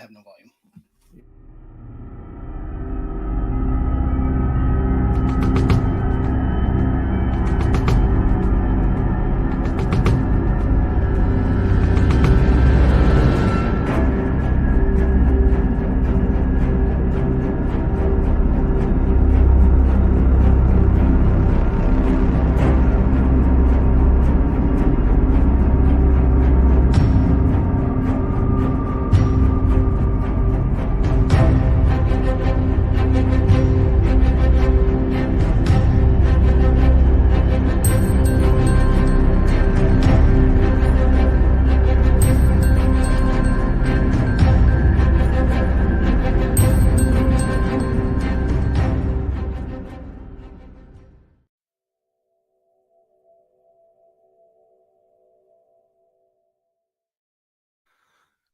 have no volume.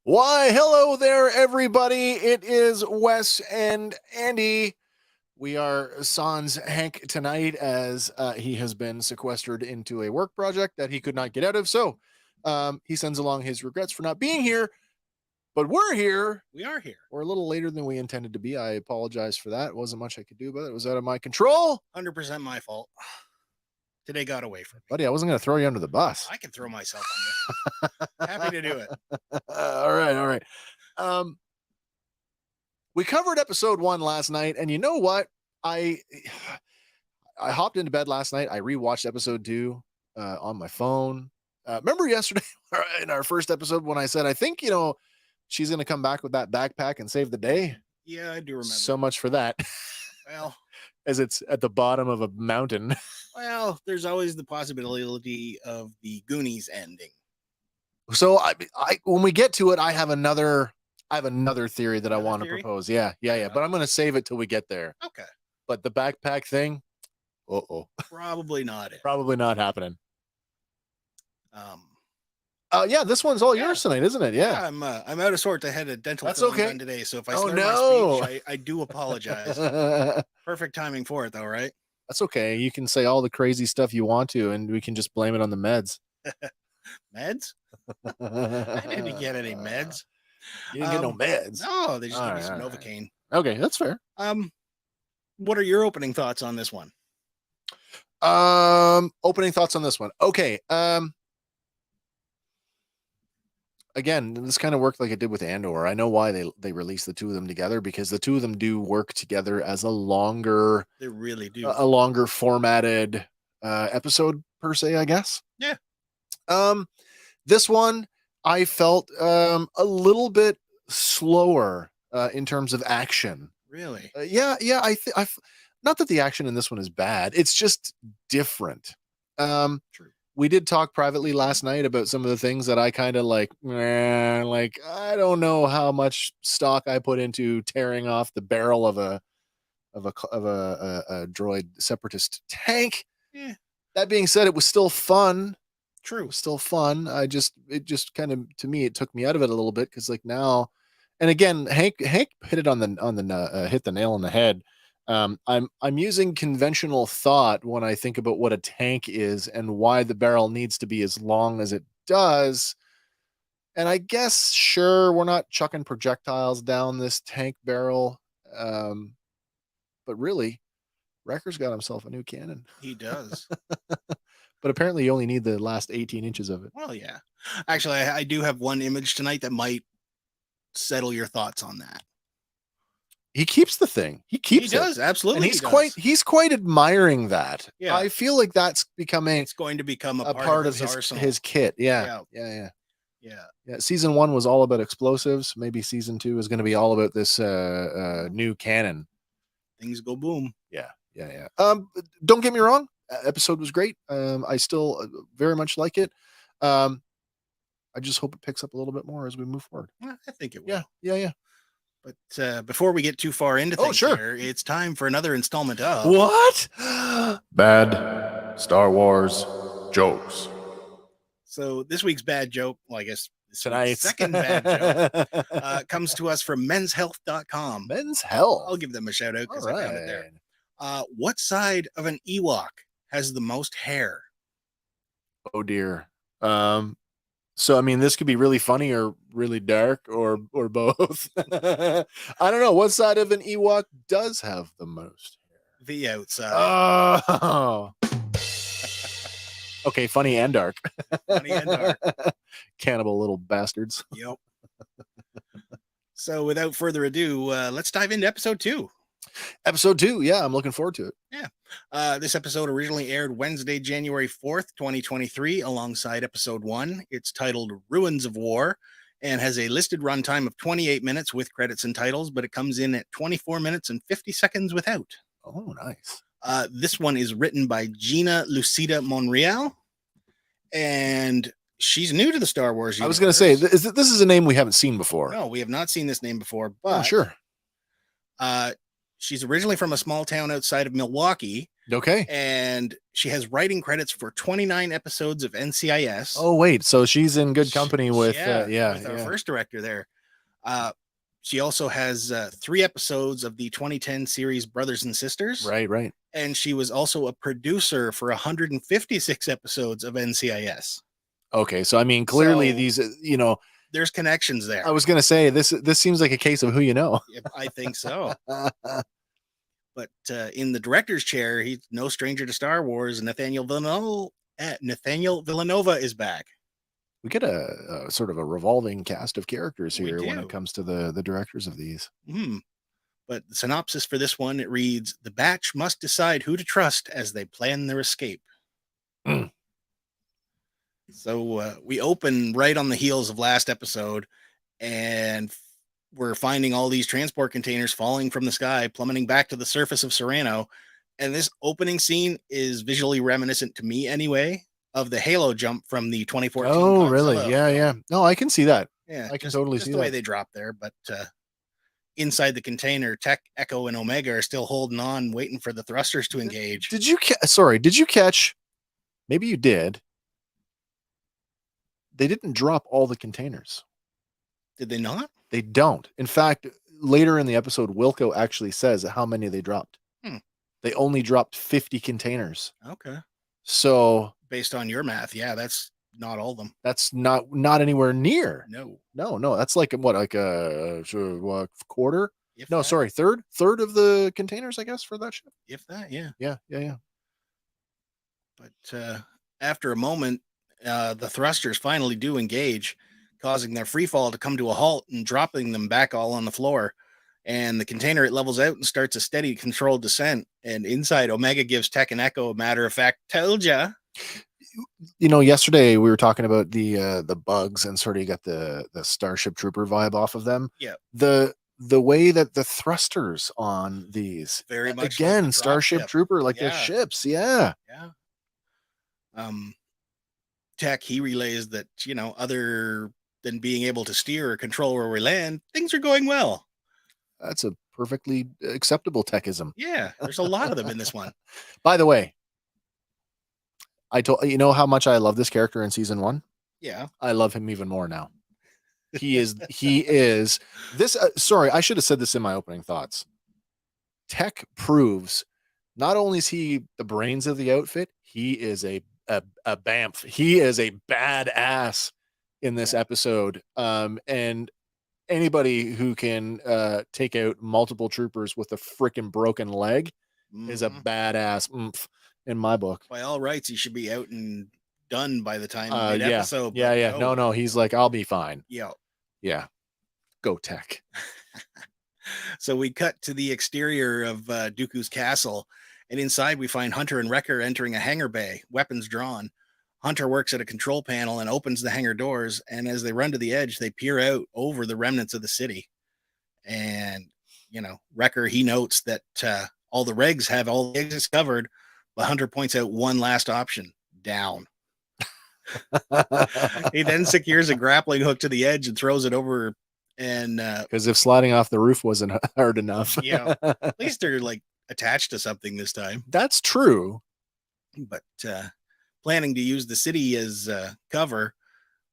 Why, hello there, everybody. It is Wes and Andy. We are sans Hank tonight as he has been sequestered into a work project that he could not get out of. So he sends along his regrets for not being here. But we're here. We are here. We're a little later than we intended to be. I apologize for that. It wasn't much I could do, but it was out of my control. 100% my fault. Today got away from me. Buddy, I wasn't going to throw you under the bus. I can throw myself on this. Happy to do it. All right. We covered episode 1 last night, and you know what? I hopped into bed last night. I rewatched episode 2 on my phone. Remember yesterday in our first episode when I said, I think, she's going to come back with that backpack and save the day? Yeah, I do remember. So much for that. Well, as it's at the bottom of a mountain. Well, there's always the possibility of the Goonies ending. So I when we get to it, I have another theory that I want to propose. Yeah. But I'm going to save it till we get there. Okay. But the backpack thing, probably not it. Probably not happening. Yeah, this one's all yours tonight, isn't it? Yeah. I'm out of sorts. I had a dental That's filling okay. done today, so if I slur my speech, I do apologize. Perfect timing for it, though, right? That's okay. You can say all the crazy stuff you want to, and we can just blame it on the meds. Meds? I didn't get any meds. You didn't get no meds? No, they just gave me some Novocaine. Okay, that's fair. What are your opening thoughts on this one? Opening thoughts on this one. Okay. Again, this kind of worked like it did with Andor. I know why they released the two of them together, because the two of them do work together as a longer, they really do, a longer formatted episode per se, I guess. Yeah. This one I felt a little bit slower in terms of action. Really? Yeah. I not that the action in this one is bad. It's just different. True. We did talk privately last night about some of the things that I kind of like I don't know how much stock I put into tearing off the barrel of a droid separatist tank. Yeah. That being said, it was still fun. True. It was still fun. It just kind of, to me, it took me out of it a little bit, because like now, and again, Hank hit it on the hit the nail on the head. I'm using conventional thought when I think about what a tank is and why the barrel needs to be as long as it does. And I guess, sure, we're not chucking projectiles down this tank barrel. But really, Wrecker's got himself a new cannon. He does. But apparently you only need the last 18 inches of it. Well, yeah. Actually, I do have one image tonight that might settle your thoughts on that. He keeps the thing. He does, absolutely. And he's quite admiring that. Yeah. I feel like that's becoming, it's going to become a part of his kit. Yeah. Season 1 was all about explosives. Maybe season 2 is going to be all about this new cannon. Things go boom. Yeah. Don't get me wrong. Episode was great. I still very much like it. I just hope it picks up a little bit more as we move forward. Well, I think it will. Yeah. But before we get too far into things here, it's time for another installment of What? Bad Star Wars jokes. So this week's bad joke, well, I guess tonight's second bad joke, comes to us from menshealth.com. Men's Health. I'll give them a shout out because I found it there. What side of an Ewok has the most hair? Oh dear. So I mean, this could be really funny or really dark or both. I don't know what side of an Ewok does have the most The outside. Oh, okay, funny and dark. Funny and dark. Cannibal little bastards. Yep. So without further ado, let's dive into episode 2. Episode 2, yeah, I'm looking forward to it. Yeah. This episode originally aired Wednesday, January 4th, 2023, alongside episode 1. It's titled Ruins of War and has a listed runtime of 28 minutes with credits and titles, but it comes in at 24 minutes and 50 seconds without. Oh, nice. This one is written by Gina Lucida Monreal, and she's new to the Star Wars universe. I was going to say, this is a name we haven't seen before. No, we have not seen this name before, but sure. She's originally from a small town outside of Milwaukee. Okay. And she has writing credits for 29 episodes of NCIS. Oh, wait. So she's in good company with, with our first director there. She also has 3 episodes of the 2010 series Brothers and Sisters. Right. And she was also a producer for 156 episodes of NCIS. Okay. So, I mean, clearly these, there's connections there. I was going to say, this seems like a case of who you know. I think so. But in the director's chair, he's no stranger to Star Wars. Nathaniel Villanova is back. We get a sort of a revolving cast of characters here when it comes to the directors of these. But the synopsis for this one, it reads, the batch must decide who to trust as they plan their escape. So we open right on the heels of last episode, and we're finding all these transport containers falling from the sky, plummeting back to the surface of Serrano. And this opening scene is visually reminiscent to me anyway of the Halo jump from the 2014. Oh, really? Yeah. No, I can see that. Yeah, I can totally see the that. way they drop there. But inside the container, Tech, Echo, and Omega are still holding on, waiting for the thrusters to engage. Did you catch? Maybe you did. They didn't drop all the containers. Did they not? They don't. In fact, later in the episode, Wilco actually says how many they dropped. They only dropped 50 containers. Okay. So based on your math, yeah, that's not all of them. That's not anywhere near. No. That's like what, like a quarter? If no, that. Sorry, third of the containers, I guess, for that ship. If that, yeah. Yeah. But after a moment, the thrusters finally do engage, causing their free fall to come to a halt and dropping them back all on the floor. And the container, it levels out and starts a steady, controlled descent. And inside, Omega gives Tech and Echo a matter of fact, told ya. Yesterday we were talking about the bugs and sort of got the Starship Trooper vibe off of them. Yeah. The way that the thrusters on these, very much again, like Starship Trooper, like the ships. Yeah. Tech, he relays that, other than being able to steer or control where we land, things are going well. That's a perfectly acceptable techism. Yeah, there's a lot of them in this one. By the way, I told you know how much I love this character in season 1. Yeah, I love him even more now. He is this. Sorry, I should have said this in my opening thoughts. Tech proves not only is he the brains of the outfit, he is a bamf. He is a badass in this episode. And anybody who can take out multiple troopers with a freaking broken leg is a badass in my book. By all rights, he should be out and done by the time episode. Yeah. No. He's like, I'll be fine. Yeah. Go Tech. So we cut to the exterior of Dooku's castle, and inside we find Hunter and Wrecker entering a hangar bay, weapons drawn. Hunter works at a control panel and opens the hangar doors, and as they run to the edge, they peer out over the remnants of the city. And, Wrecker, he notes that all the regs have all the exits covered, but Hunter points out one last option, down. He then secures a grappling hook to the edge and throws it over. And because if sliding off the roof wasn't hard enough, at least they're like attached to something this time. That's true. But planning to use the city as cover,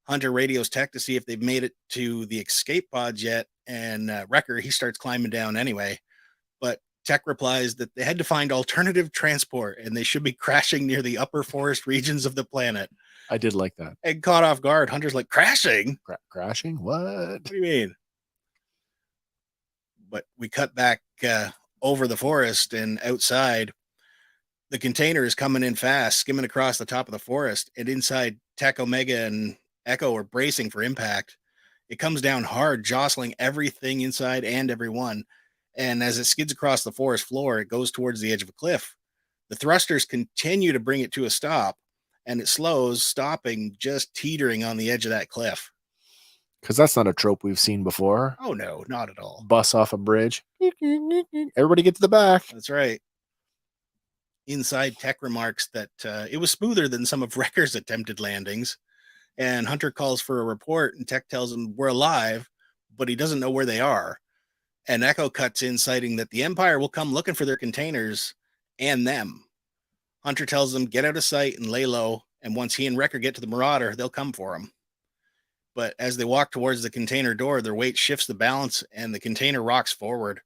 Hunter radios Tech to see if they've made it to the escape pods yet. And Wrecker, he starts climbing down anyway. But Tech replies that they had to find alternative transport and they should be crashing near the upper forest regions of the planet. I did like that. And caught off guard, Hunter's like, crashing? Crashing? What? What do you mean? But we cut back over the forest and outside. The container is coming in fast, skimming across the top of the forest. And inside, Tech, Omega, and Echo are bracing for impact. It comes down hard, jostling everything inside and everyone. And as it skids across the forest floor, it goes towards the edge of a cliff. The thrusters continue to bring it to a stop, and it slows, stopping, just teetering on the edge of that cliff. Because that's not a trope we've seen before. Oh, no, not at all. Bus off a bridge. Everybody get to the back. That's right. Inside, Tech remarks that it was smoother than some of Wrecker's attempted landings. And Hunter calls for a report, and Tech tells him we're alive, but he doesn't know where they are. And Echo cuts in, citing that the Empire will come looking for their containers and them. Hunter tells them get out of sight and lay low, and once he and Wrecker get to the Marauder, they'll come for him. But as they walk towards the container door, their weight shifts the balance, and the container rocks forward.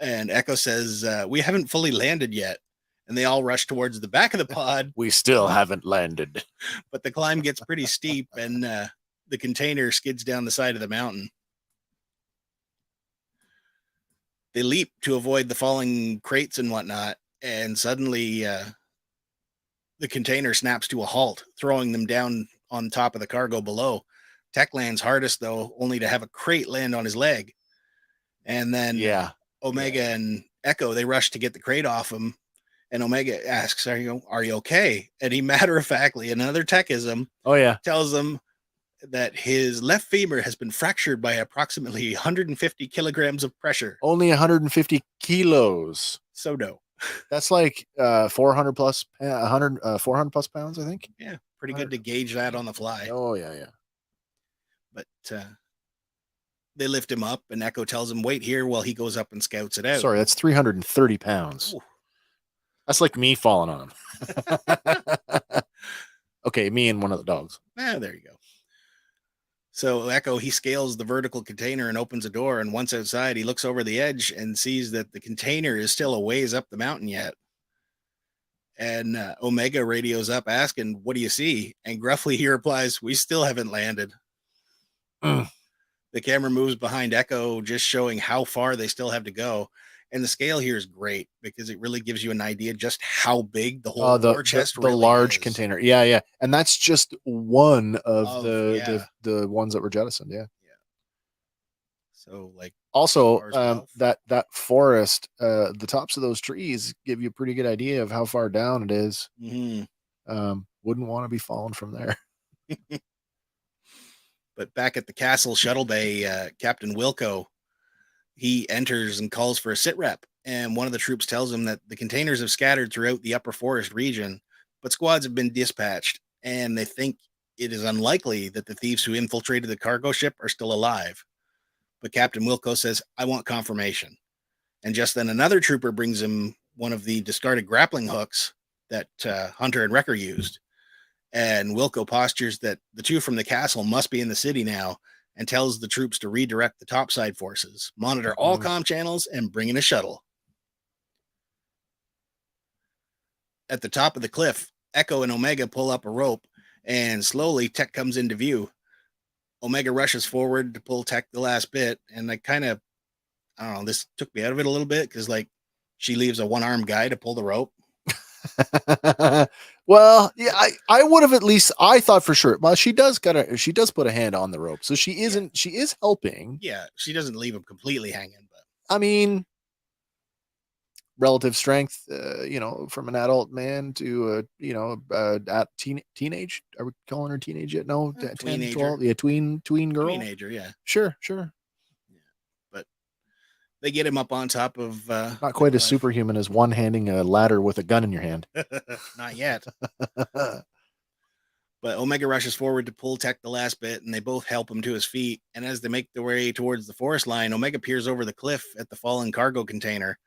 And Echo says, we haven't fully landed yet. And they all rush towards the back of the pod. We still haven't landed. But the climb gets pretty steep, and the container skids down the side of the mountain. They leap to avoid the falling crates and whatnot, and suddenly the container snaps to a halt, throwing them down on top of the cargo below. Tech lands hardest, though, only to have a crate land on his leg. And then Omega and Echo, they rush to get the crate off him. And Omega asks, are you okay? And he matter-of-factly, another techism, tells them that his left femur has been fractured by approximately 150 kilograms of pressure. Only 150 kilos. So no. That's like 400 plus pounds, I think. Yeah, pretty good to gauge that on the fly. Oh, yeah. But they lift him up, and Echo tells him, wait here while he goes up and scouts it out. Sorry, that's 330 pounds. Ooh. That's like me falling on him. Okay, me and one of the dogs. There you go. So Echo, he scales the vertical container and opens a door, and once outside, he looks over the edge and sees that the container is still a ways up the mountain yet. And Omega radios up asking, what do you see? And gruffly he replies, we still haven't landed. The camera moves behind Echo, just showing how far they still have to go. And the scale here is great because it really gives you an idea just how big the whole war chest the really large is. container. Yeah. And that's just one of the ones that were jettisoned. Yeah. So like also that forest, the tops of those trees give you a pretty good idea of how far down it is. Mm-hmm. Wouldn't want to be falling from there. But back at the castle shuttle bay, Captain Wilco, he enters and calls for a sit rep. And one of the troops tells him that the containers have scattered throughout the upper forest region, but squads have been dispatched, and they think it is unlikely that the thieves who infiltrated the cargo ship are still alive. But Captain Wilco says, I want confirmation. And just then another trooper brings him one of the discarded grappling hooks that Hunter and Wrecker used. And Wilco postures that the two from the castle must be in the city now, and tells the troops to redirect the topside forces, monitor all comm channels, and bring in a shuttle. At the top of the cliff, Echo and Omega pull up a rope, and slowly Tech comes into view. Omega rushes forward to pull Tech the last bit, and I don't know, this took me out of it a little bit, because like she leaves a one-armed guy to pull the rope. Well, yeah, I would have at least, I thought for sure. Well, she does put a hand on the rope, so she is helping. Yeah, she doesn't leave him completely hanging, but I mean, relative strength, from an adult man to at teenage. Are we calling her teenage yet? No, 10, 12. Yeah, tween girl. Teenager, yeah. Sure. Yeah. But they get him up on top of not quite as superhuman as one handing a ladder with a gun in your hand. Not yet. But Omega rushes forward to pull Tech the last bit, and they both help him to his feet. And as they make their way towards the forest line, Omega peers over the cliff at the fallen cargo container,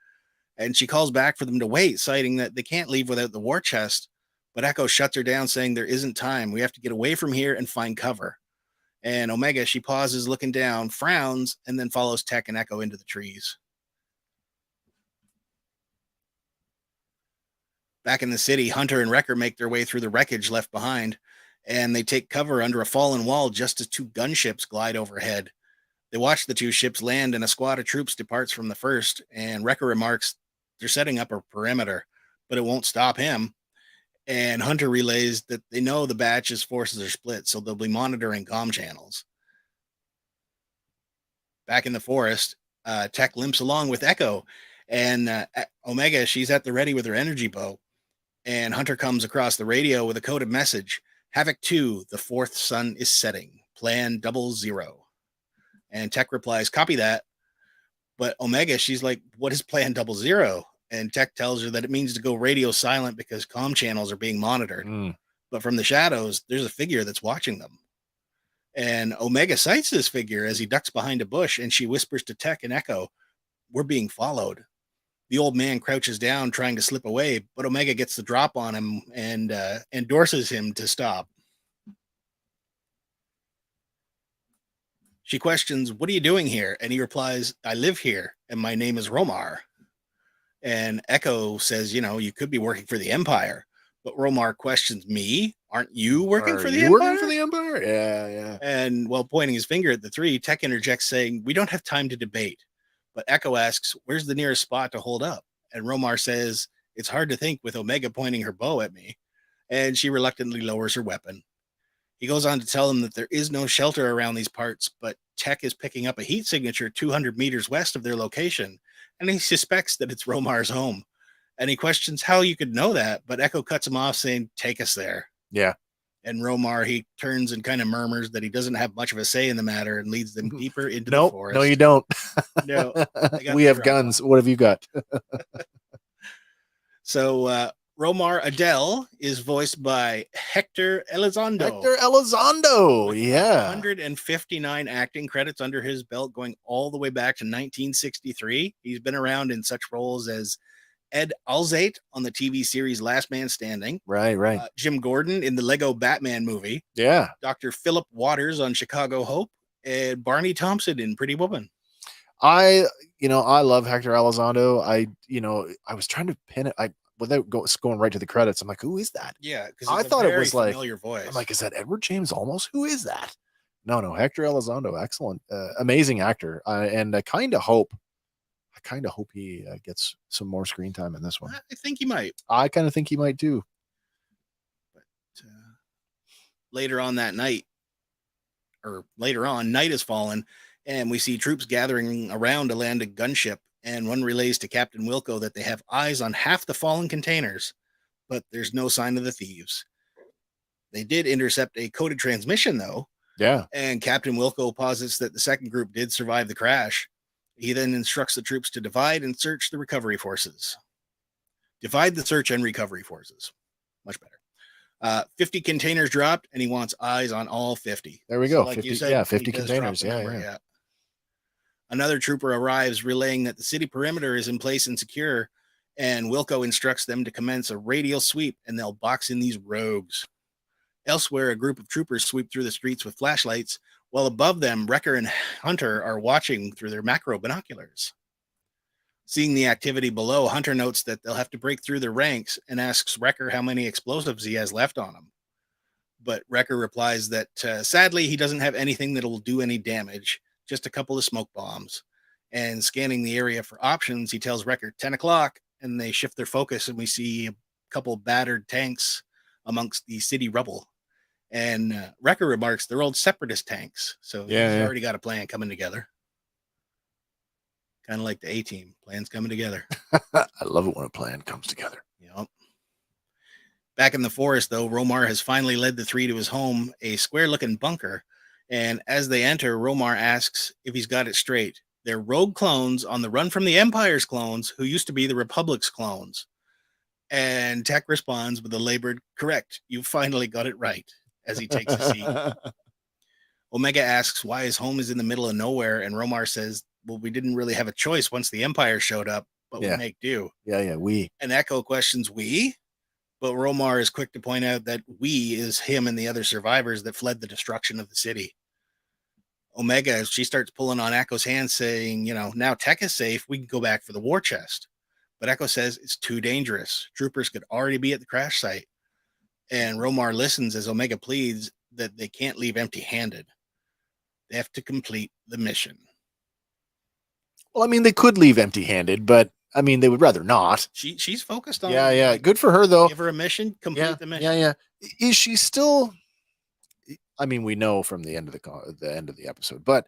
and she calls back for them to wait, citing that they can't leave without the war chest. But Echo shuts her down, saying there isn't time. We have to get away from here and find cover. And Omega, she pauses, looking down, frowns, and then follows Tech and Echo into the trees. Back in the city, Hunter and Wrecker make their way through the wreckage left behind, and they take cover under a fallen wall just as two gunships glide overhead. They watch the two ships land, and a squad of troops departs from the first, and Wrecker remarks they're setting up a perimeter, but it won't stop him. And Hunter relays that they know the batch's forces are split, so they'll be monitoring comm channels. Back in the forest, Tech limps along with Echo, and Omega, she's at the ready with her energy bow. And Hunter comes across the radio with a coded message: Havoc 2, the fourth sun is setting. Plan 00. And Tech replies, copy that. But Omega, she's like, what is Plan 00? And Tech tells her that it means to go radio silent because comm channels are being monitored. But from the shadows, there's a figure that's watching them. And Omega sights this figure as he ducks behind a bush, and she whispers to Tech and Echo, we're being followed. The old man crouches down, trying to slip away, but Omega gets the drop on him and endorses him to stop. She questions, what are you doing here? And he replies, I live here, and my name is Romar. And Echo says, you could be working for the Empire. But Romar questions, me? Aren't you working for the Empire? Working for the Empire? Yeah. And while pointing his finger at the three, Tech interjects saying, we don't have time to debate. But Echo asks, where's the nearest spot to hold up? And Romar says, it's hard to think with Omega pointing her bow at me. And she reluctantly lowers her weapon. He goes on to tell them that there is no shelter around these parts, but Tech is picking up a heat signature 200 meters west of their location, and he suspects that it's Romar's home. And he questions how you could know that, but Echo cuts him off saying, take us there. Yeah. And Romar, he turns and kind of murmurs that he doesn't have much of a say in the matter and leads them deeper into the forest. No, you don't. No, we have guns. What have you got? So Romar Adele is voiced by Hector Elizondo. Yeah. 159 acting credits under his belt going all the way back to 1963. He's been around in such roles as Ed Alzate on the TV series Last Man Standing. Right. Jim Gordon in the Lego Batman movie. Yeah. Dr. Philip Waters on Chicago Hope. And Barney Thompson in Pretty Woman. I love Hector Elizondo. I was trying to pin it. Without going right to the credits, I'm like, who is that? Yeah, because I thought it was like familiar voice. I'm like, is that Edward James Olmos? Who is that? No, Hector Elizondo, excellent, amazing actor, and I kind of hope he gets some more screen time in this one. I think he might. I kind of think he might too. But later on that night, night has fallen, and we see troops gathering around a landed gunship. And one relays to Captain Wilco that they have eyes on half the fallen containers, but there's no sign of the thieves. They did intercept a coded transmission, though. Yeah. And Captain Wilco posits that the second group did survive the crash. He then instructs the troops to divide and search the recovery forces. Divide the search and recovery forces. Much better. 50 containers dropped, and he wants eyes on all 50. There we go. Like 50, you said, 50 containers. Yeah. Another trooper arrives relaying that the city perimeter is in place and secure, and Wilco instructs them to commence a radial sweep, and they'll box in these rogues. Elsewhere, a group of troopers sweep through the streets with flashlights, while above them, Wrecker and Hunter are watching through their macro binoculars. Seeing the activity below, Hunter notes that they'll have to break through their ranks and asks Wrecker how many explosives he has left on him. But Wrecker replies that, sadly, he doesn't have anything that will do any damage. Just a couple of smoke bombs. And scanning the area for options, he tells Wrecker 10 o'clock, and they shift their focus, and we see a couple battered tanks amongst the city rubble. And Wrecker remarks they're old separatist tanks, so he's already got a plan coming together. Kind of like the A-Team, plans coming together. I love it when a plan comes together. Yep. Back in the forest, though, Romar has finally led the three to his home, a square-looking bunker. And as they enter, Romar asks if he's got it straight. They're rogue clones on the run from the Empire's clones, who used to be the Republic's clones. And Tech responds with a labored, correct, you finally got it right, as he takes a seat. Omega asks why his home is in the middle of nowhere, and Romar says, well, we didn't really have a choice once the Empire showed up, but we make do. Yeah, we. And Echo questions, we? But Romar is quick to point out that we is him and the other survivors that fled the destruction of the city. Omega, she starts pulling on Echo's hand, saying, now Tech is safe. We can go back for the war chest. But Echo says it's too dangerous. Troopers could already be at the crash site. And Romar listens as Omega pleads that they can't leave empty-handed. They have to complete the mission. Well, I mean, they could leave empty-handed, but I mean, they would rather not. She's focused on Yeah. like, Good for her, though. give her a mission, complete the mission. Yeah. Is she still? I mean, we know from the end of the episode, but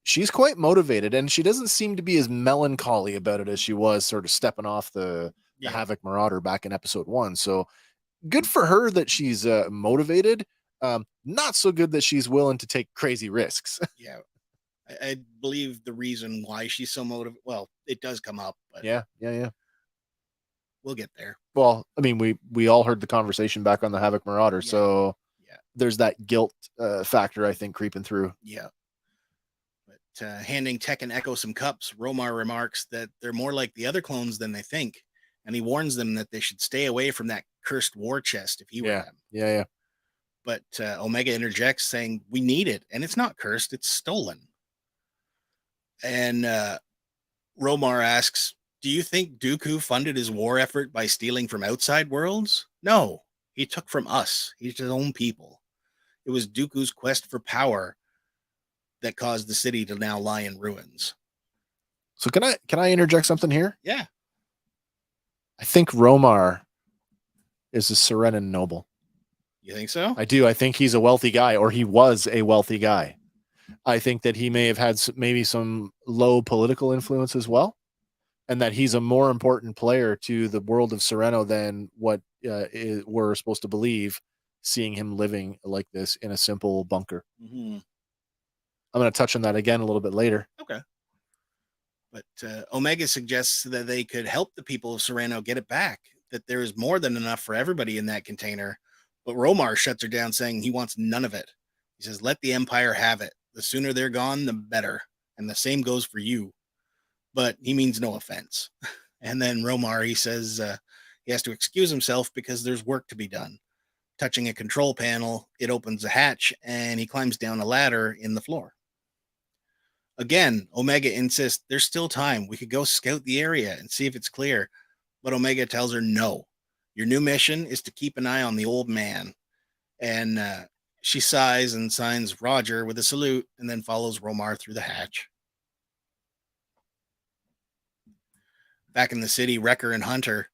she's quite motivated, and she doesn't seem to be as melancholy about it as she was sort of stepping off the Havoc Marauder back in episode 1. So good for her that she's motivated. Not so good that she's willing to take crazy risks. Yeah. I believe the reason why she's so motivated, well, it does come up, but Yeah. we'll get there. Well, I mean, we all heard the conversation back on the Havoc Marauder, so there's that guilt factor, I think, creeping through. Yeah. But handing Tech and Echo some cups, Romar remarks that they're more like the other clones than they think, and he warns them that they should stay away from that cursed war chest if he were them. Yeah. But Omega interjects, saying, we need it, and it's not cursed, it's stolen. And Romar asks, do you think Dooku funded his war effort by stealing from outside worlds? No, he took from us. He's his own people. It was Dooku's quest for power that caused the city to now lie in ruins. So can I interject something here? Yeah. I think Romar is a Serenan noble. You think so? I do. I think he's a wealthy guy, or he was a wealthy guy. I think that he may have had maybe some low political influence as well, and that he's a more important player to the world of Sereno than what we're supposed to believe, seeing him living like this in a simple bunker. Mm-hmm. I'm going to touch on that again a little bit later. Okay. But Omega suggests that they could help the people of Sereno get it back, that there is more than enough for everybody in that container. But Romar shuts her down, saying he wants none of it. He says, let the Empire have it. The sooner they're gone, the better. And the same goes for you. But he means no offense. And then Romar, he says he has to excuse himself because there's work to be done. Touching a control panel, it opens a hatch, and he climbs down a ladder in the floor. Again, Omega insists there's still time. We could go scout the area and see if it's clear. But Omega tells her, no. Your new mission is to keep an eye on the old man. And she sighs and signs Roger with a salute, and then follows Romar through the hatch. Back in the city, Wrecker and Hunter,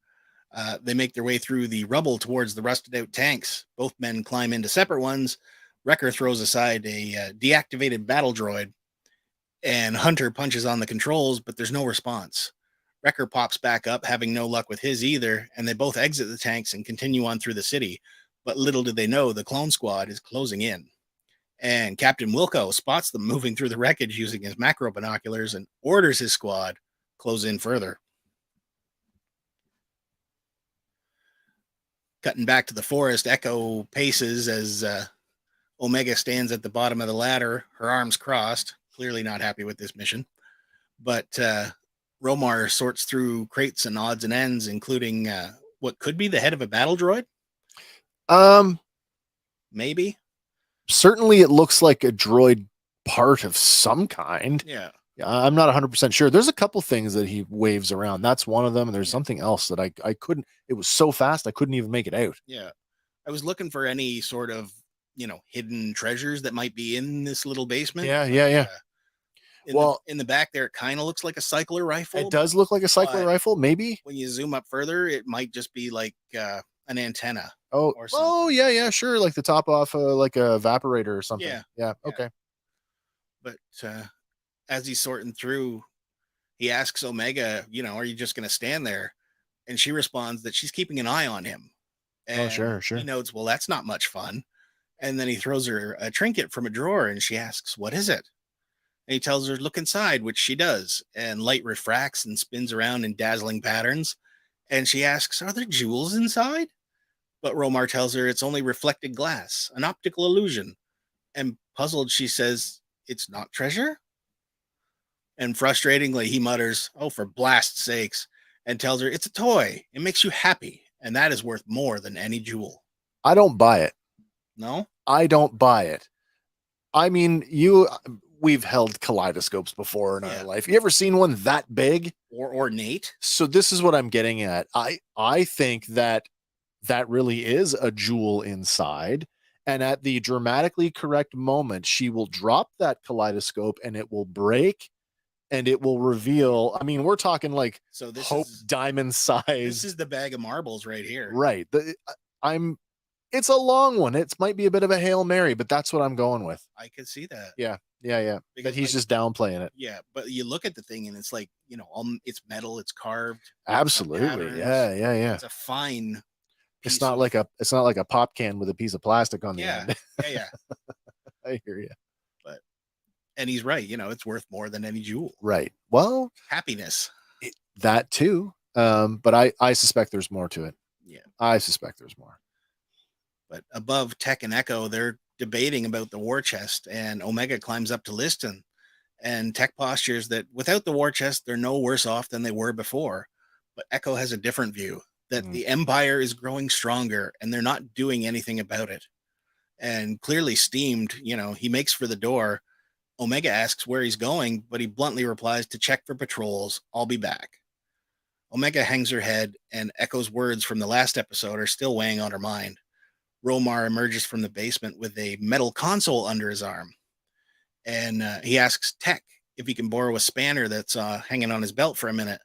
they make their way through the rubble towards the rusted out tanks. Both men climb into separate ones. Wrecker throws aside a deactivated battle droid, and Hunter punches on the controls, but there's no response. Wrecker pops back up, having no luck with his either, and they both exit the tanks and continue on through the city. But little did they know the clone squad is closing in. And Captain Wilco spots them moving through the wreckage using his macro binoculars and orders his squad close in further. Cutting back to the forest, Echo paces as Omega stands at the bottom of the ladder, her arms crossed, clearly not happy with this mission. But Romar sorts through crates and odds and ends, including what could be the head of a battle droid. Maybe. Certainly it looks like a droid part of some kind. Yeah. I'm not 100% sure. There's a couple things that he waves around. That's one of them. And there's something else that I couldn't, it was so fast, I couldn't even make it out. Yeah. I was looking for any sort of, hidden treasures that might be in this little basement. Yeah. In the back there, it kind of looks like a cycler rifle. It does look like a cycler rifle, maybe. When you zoom up further, it might just be like an antenna. Yeah, sure. Like the top off like a evaporator or something. Yeah. Okay. But as he's sorting through, he asks Omega, are you just going to stand there? And she responds that she's keeping an eye on him. And sure. he notes, well, that's not much fun. And then he throws her a trinket from a drawer, and she asks, what is it? And he tells her, look inside, which she does. And light refracts and spins around in dazzling patterns. And she asks, are there jewels inside? But Romar tells her it's only reflected glass, an optical illusion. And puzzled, she says, it's not treasure? And frustratingly, he mutters, oh, for blast's sakes, and tells her it's a toy. It makes you happy, and that is worth more than any jewel. I don't buy it. No? I don't buy it. I mean, we've held kaleidoscopes before in our life. You ever seen one that big? Or ornate? So this is what I'm getting at. I think that that really is a jewel inside. And at the dramatically correct moment, she will drop that kaleidoscope and it will break and it will reveal. I mean, we're talking like So Hope Diamond size. this is the bag of marbles right here. Right. I'm it's a long one. It might be a bit of a Hail Mary, but that's what I'm going with. I could see that. Yeah. But Because, he's like, just downplaying it. yeah, but you look at the thing and it's like, it's metal, it's carved, Absolutely. patterns. Yeah. It's a fine It's piece not of, like a pop can with a piece of plastic on the yeah, end. yeah. I hear you. But and he's right, it's worth more than any jewel. Right. Well, Happiness. that too. But I suspect there's more to it. Yeah. I suspect there's more. But above, Tech and Echo, they're debating about the war chest, and Omega climbs up to listen. And Tech postures that without the war chest, they're no worse off than they were before. But Echo has a different view, that the Empire is growing stronger and they're not doing anything about it. And clearly steamed, he makes for the door. Omega asks where he's going, but he bluntly replies to check for patrols. I'll be back. Omega hangs her head, and Echo's words from the last episode are still weighing on her mind. Romar emerges from the basement with a metal console under his arm. And he asks Tech if he can borrow a spanner that's hanging on his belt for a minute.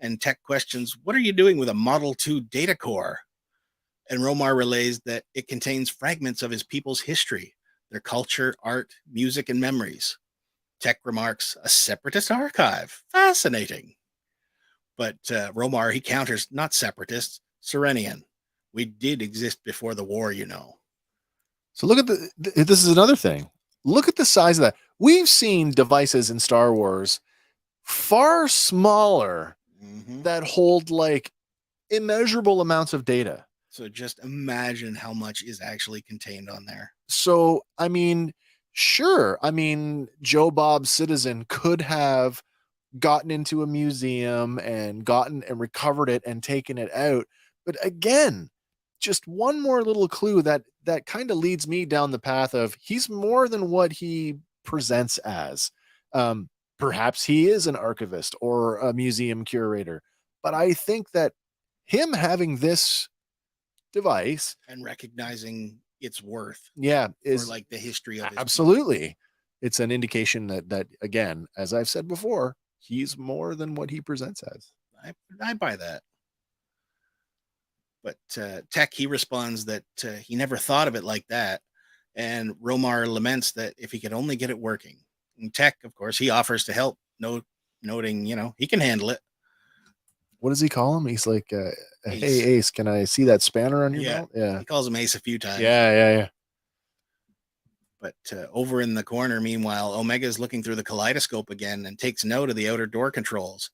And Tech questions, what are you doing with a Model 2 data core? And Romar relays that it contains fragments of his people's history, their culture, art, music, and memories. Tech remarks, a separatist archive. Fascinating. But Romar, he counters, not separatists, Serenian. We did exist before the war, So look at this is another thing. Look at the size of that. We've seen devices in Star Wars far smaller that hold like immeasurable amounts of data. So just imagine how much is actually contained on there. So, I mean, sure. I mean, Joe Bob Citizen could have gotten into a museum and gotten and recovered it and taken it out. But again, just one more little clue that kind of leads me down the path of he's more than what he presents as. Perhaps he is an archivist or a museum curator, but I think that him having this device and recognizing its worth, is like the history of it. Absolutely. It's an indication that again, as I've said before, he's more than what he presents as. I buy that. But Tech, he responds that he never thought of it like that. And Romar laments that if he could only get it working. And Tech, of course, he offers to help, noting, he can handle it. What does he call him? He's like, hey, Ace, can I see that spanner on your belt? Yeah. He calls him Ace a few times. Yeah. But over in the corner, meanwhile, Omega is looking through the kaleidoscope again and takes note of the outer door controls.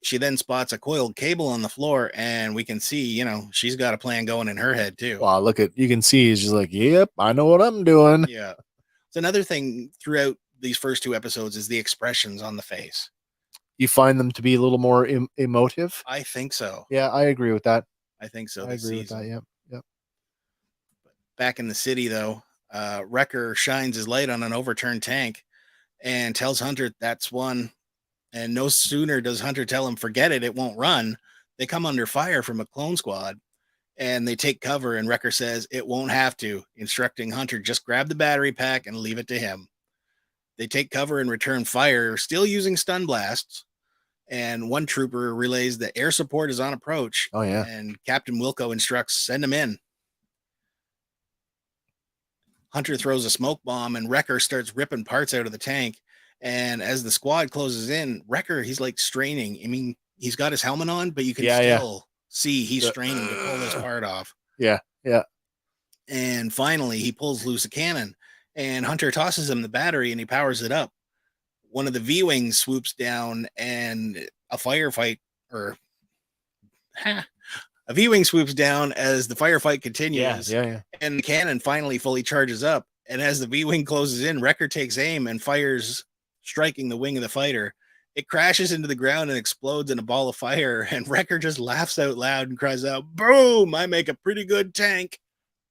She then spots a coiled cable on the floor, and we can see, she's got a plan going in her head too. Wow, you can see he's just like, yep, I know what I'm doing. Yeah. So another thing throughout these first two episodes is the expressions on the face. You find them to be a little more emotive? I think so. Yeah, I agree with that. I think so. I agree with that. Yep. Back in the city, though, Wrecker shines his light on an overturned tank and tells Hunter that's one. And no sooner does Hunter tell him, forget it, it won't run. They come under fire from a clone squad and they take cover. And Wrecker says it won't have to, instructing Hunter just grab the battery pack and leave it to him. They take cover and return fire, still using stun blasts. And one trooper relays that air support is on approach. Oh, yeah. And Captain Wilco instructs, send him in. Hunter throws a smoke bomb and Wrecker starts ripping parts out of the tank. And as the squad closes in, Wrecker, he's like straining. I mean, he's got his helmet on, but you can still see he's straining to pull this part off. Yeah. And finally, he pulls loose a cannon. And Hunter tosses him the battery and he powers it up. One of the V-Wings swoops down and a firefight, a V-Wing swoops down as the firefight continues. Yeah. And the cannon finally fully charges up. And as the V-Wing closes in, Wrecker takes aim and fires, striking the wing of the fighter. It crashes into the ground and explodes in a ball of fire. And Wrecker just laughs out loud and cries out, boom, I make a pretty good tank.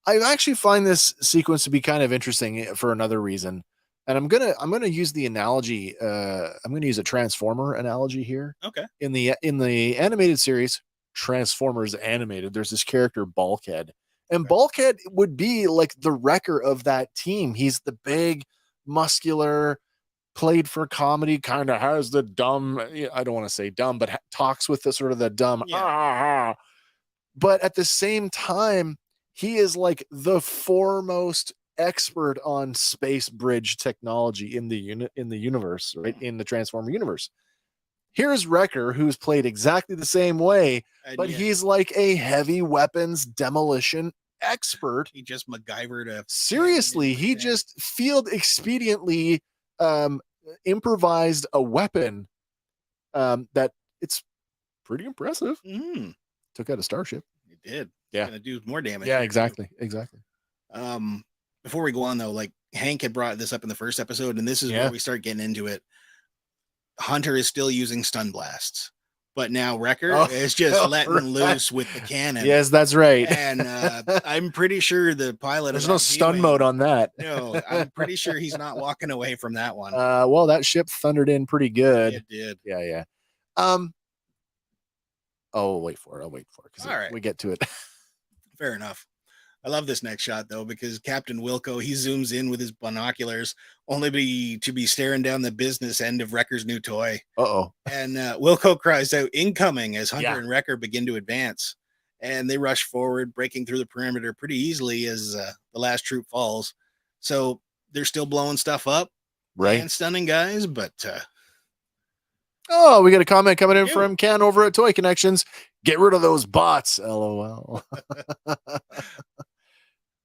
I actually find this sequence to be kind of interesting for another reason. And I'm gonna use the analogy. I'm gonna use a Transformer analogy here. Okay. In the animated series, Transformers animated, there's this character Bulkhead, and Okay. Bulkhead would be like the wrecker of that team. He's the big, muscular, played for comedy, kind of has the dumb, I don't want to say dumb, but talks with the sort of the dumb, Yeah. but at the same time, he is like the foremost expert on space bridge technology in the universe, right? In the Transformer universe. Here's Wrecker, who's played exactly the same way, And but yet he's like a heavy weapons demolition expert. he just MacGyvered a cannon into Seriously, his he head. just field expediently um, improvised a weapon that it's pretty impressive. Mm, Took out a starship. he did. It's Yeah. gonna do more damage. Yeah, Here, too. exactly. Before we go on though, like Hank had brought this up in the first episode, and this is Yeah. where we start getting into it. Hunter is still using stun blasts, but now Wrecker is just letting right. loose with the cannon. Yes, that's right. And I'm pretty sure the pilot There's of no that stun G-Wing, mode on that. No, I'm pretty sure he's not walking away from that one. Well, that ship thundered in pretty good. It did. Yeah. I'll wait for it because All right. we get to it. Fair enough. I love this next shot though, because Captain Wilco, he zooms in with his binoculars, only to be staring down the business end of Wrecker's new toy. Uh-oh. And Wilco cries out, "Incoming!" as Hunter Yeah. and Wrecker begin to advance. And they rush forward, breaking through the perimeter pretty easily as the last troop falls. So they're still blowing stuff up, Right. and stunning guys, but Oh, we got a comment coming in Ew. from Ken over at Toy Connections. Get rid of those bots. LOL.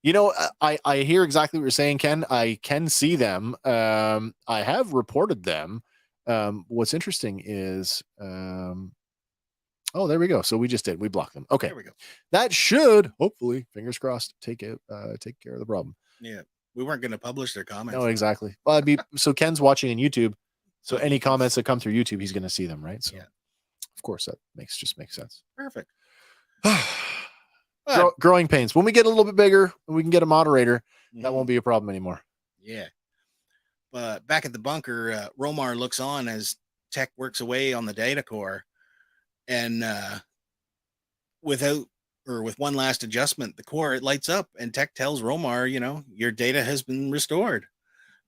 You know, I hear exactly what you're saying, Ken. I can see them. I have reported them. What's interesting is, oh, there we go. So we just did. We blocked them. Okay, there we go. that should hopefully, fingers crossed, take care of the problem. Yeah, we weren't going to publish their comments. No, exactly. Well, I'd be so Ken's watching on YouTube. So Oh, any he can comments that come through YouTube, he's going to see them, right? So, Yeah. of course, that makes sense. Perfect. Growing pains. When we get a little bit bigger, we can get a moderator. That Mhm. won't be a problem anymore. Yeah. But back at the bunker, Romar looks on as Tech works away on the data core, and with one last adjustment, the core it lights up, and Tech tells Romar, your data has been restored.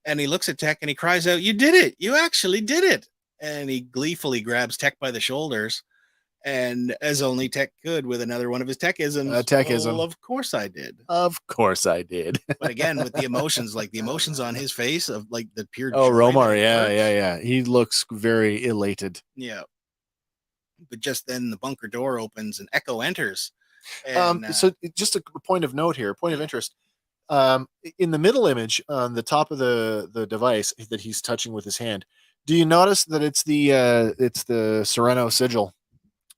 And he looks at Tech and he cries out, "You did it! You actually did it!" And he gleefully grabs Tech by the shoulders, and as only Tech could with another one of his techisms. Techism. Well, of course I did. Of course I did. But again, with the emotions, like the emotions on his face of like the pure Oh, joy Romar. that he Yeah. works. He looks very elated. Yeah. But just then the bunker door opens and Echo enters. And, So just a point of note here, point of interest. In the middle image on the top of the device that he's touching with his hand, do you notice that it's the Sereno sigil?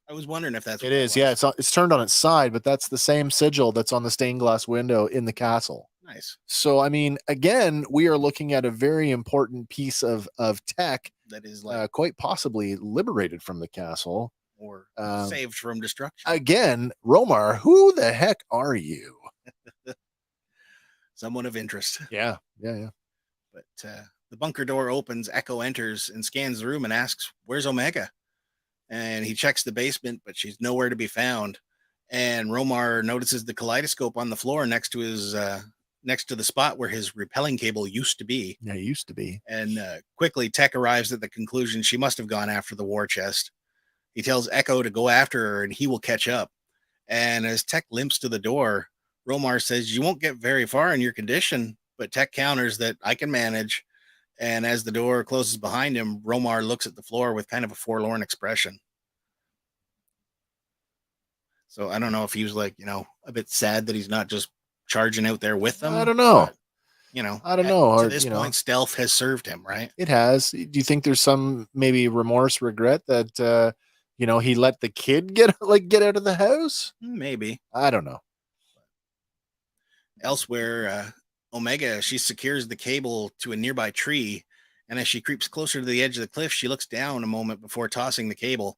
I was wondering if that's It is. Yeah, it's turned on its side, but that's the same sigil that's on the stained glass window in the castle. Nice. So, I mean, again, we are looking at a very important piece of tech That is like quite possibly liberated from the castle or saved from destruction. Again, Romar, who the heck are you? Someone of interest. Yeah. But the bunker door opens, Echo enters and scans the room and asks, "Where's Omega?" And he checks the basement, but she's nowhere to be found. And Romar notices the kaleidoscope on the floor next to the spot where his repelling cable used to be. Yeah, it used to be. And quickly, Tech arrives at the conclusion she must have gone after the war chest. He tells Echo to go after her and he will catch up. And as Tech limps to the door, Romar says, "You won't get very far in your condition," but Tech counters that I can manage. And as the door closes behind him, Romar looks at the floor with kind of a forlorn expression. So I don't know if he was like, a bit sad that he's not just charging out there with them. I don't know. But, I don't know. To this point, stealth has served him, right? It has. Do you think there's some maybe remorse, regret that he let the kid get out of the house? Maybe. I don't know. Elsewhere, Omega, she secures the cable to a nearby tree, and as she creeps closer to the edge of the cliff, she looks down a moment before tossing the cable.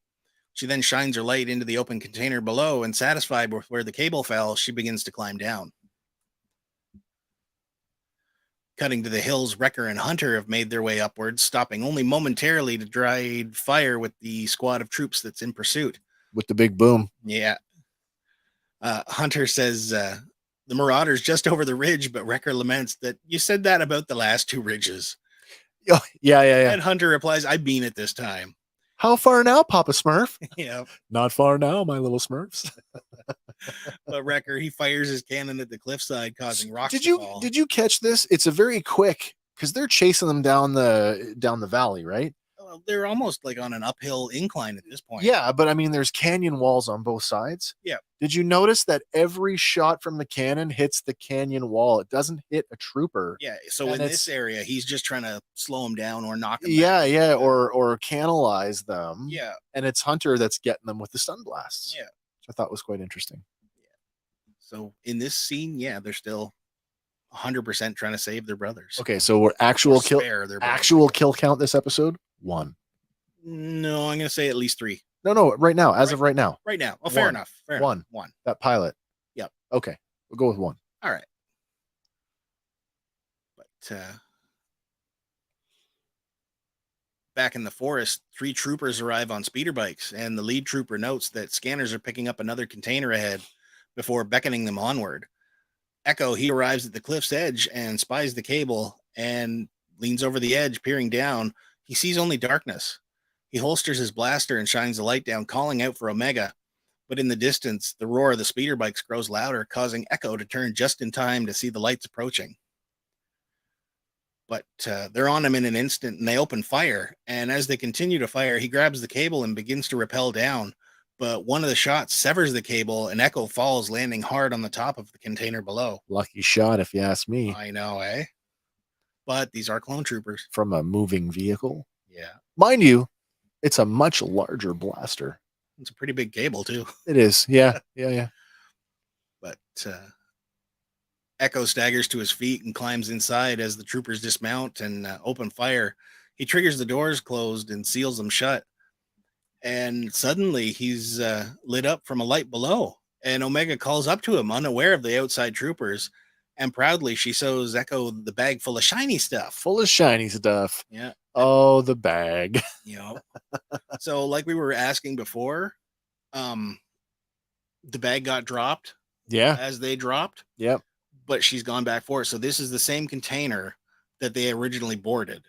She then shines her light into the open container below, and satisfied with where the cable fell, she begins to climb down. Cutting to the hills, Wrecker and Hunter have made their way upwards, stopping only momentarily to drive fire with the squad of troops that's in pursuit. with the big boom. Yeah. Hunter says the Marauder's just over the ridge, but Wrecker laments that you said that about the last 2 ridges. Oh, yeah. And Hunter replies, I mean it this time. How far now, Papa Smurf? Yeah. Not far now, my little Smurfs. But Wrecker, he fires his cannon at the cliffside, causing rocks Did to you fall. did you catch this? It's a very quick because they're chasing them down the valley, right? Well, they're almost like on an uphill incline at this point. Yeah, but I mean, there's canyon walls on both sides. Yeah. Did you notice that every shot from the cannon hits the canyon wall? It doesn't hit a trooper. Yeah. So And in it's- this area, he's just trying to slow him down or knock him Yeah, back. yeah, or canalize them. Yeah. And it's Hunter that's getting them with the stun blasts. Yeah. Which I thought was quite interesting. So in this scene, yeah, they're still 100% trying to save their brothers. Okay, so we're actual Or kill spare their brothers. actual kill count this episode? 1. No, I'm going to say at least 3 No, right now, as of right now. right now. Oh, fair One. enough. Fair One. enough. 1. That pilot. Yep. Okay. We'll go with 1. All right. But back in the forest, 3 troopers arrive on speeder bikes, and the lead trooper notes that scanners are picking up another container ahead before beckoning them onward. Echo, he arrives at the cliff's edge and spies the cable and leans over the edge, peering down. He sees only darkness. He holsters his blaster and shines the light down, calling out for Omega. But in the distance, the roar of the speeder bikes grows louder, causing Echo to turn just in time to see the lights approaching. But they're on him in an instant, and they open fire. And as they continue to fire, he grabs the cable and begins to rappel down. But one of the shots severs the cable, and Echo falls, landing hard on the top of the container below. Lucky shot, if you ask me. I know, eh? But these are clone troopers. From a moving vehicle. Yeah. Mind you, it's a much larger blaster. It's a pretty big cable, too. It is. Yeah. But Echo staggers to his feet and climbs inside as the troopers dismount and open fire. He triggers the doors closed and seals them shut. And suddenly he's lit up from a light below. And Omega calls up to him, unaware of the outside troopers. And proudly, she shows Echo the bag full of shiny stuff. Full of shiny stuff. Yeah. Oh, the bag. You know. So, like we were asking before, the bag got dropped. Yeah. As they dropped. Yep. But she's gone back for it. So this is the same container that they originally boarded.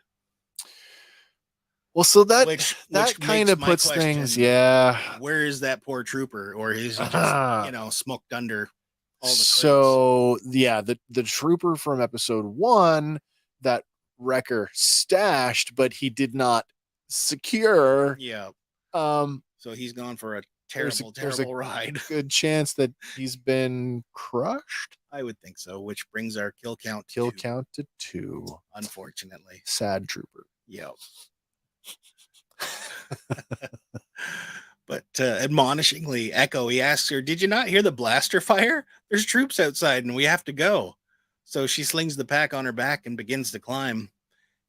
Well, so that Which kind of makes my puts question, things, yeah. Where is that poor trooper? Or is he just, smoked under all the crates? So yeah, the trooper from episode 1 that Wrecker stashed, but he did not secure. Yeah. So he's gone for a there's terrible ride. good chance that he's been crushed. I would think so, which brings our kill count to 2. Unfortunately. Sad trooper. Yep. But admonishingly, Echo, he asks her, did you not hear the blaster fire? There's troops outside and we have to go. So she slings the pack on her back and begins to climb.